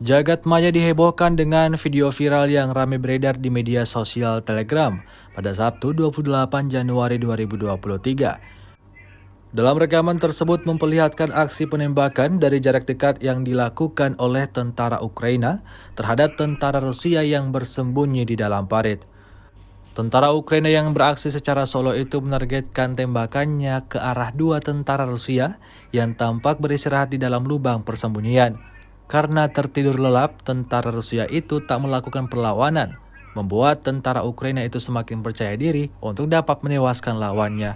Jagat maya dihebohkan dengan video viral yang ramai beredar di media sosial Telegram pada Sabtu 28 Januari 2023. Dalam rekaman tersebut memperlihatkan aksi penembakan dari jarak dekat yang dilakukan oleh tentara Ukraina terhadap tentara Rusia yang bersembunyi di dalam parit. Tentara Ukraina yang beraksi secara solo itu menargetkan tembakannya ke arah dua tentara Rusia yang tampak beristirahat di dalam lubang persembunyian. Karena tertidur lelap, tentara Rusia itu tak melakukan perlawanan, membuat tentara Ukraina itu semakin percaya diri untuk dapat menewaskan lawannya.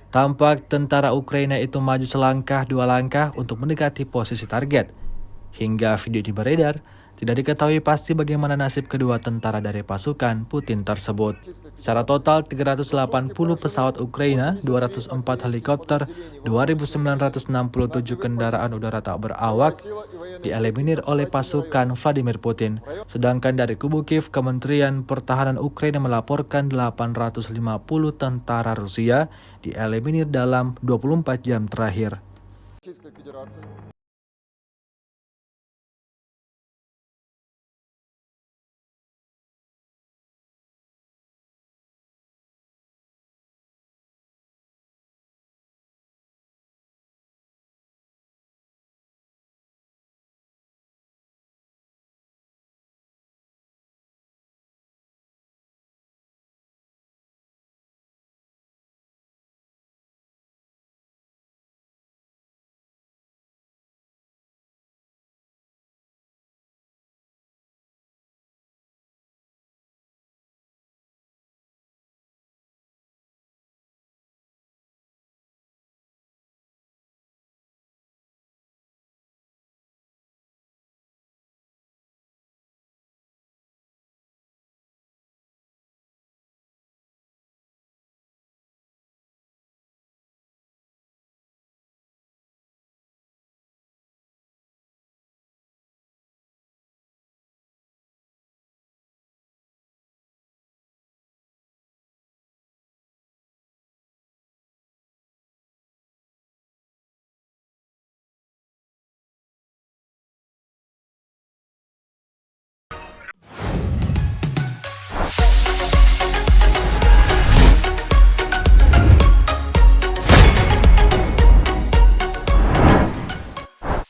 Tampak tentara Ukraina itu maju selangkah dua langkah untuk mendekati posisi target. Hingga video ini beredar, tidak diketahui pasti bagaimana nasib kedua tentara dari pasukan Putin tersebut. Secara total, 380 pesawat Ukraina, 204 helikopter, 2.967 kendaraan udara tak berawak dieliminir oleh pasukan Vladimir Putin. Sedangkan dari kubu Kiev, Kementerian Pertahanan Ukraina melaporkan 850 tentara Rusia dieliminir dalam 24 jam terakhir.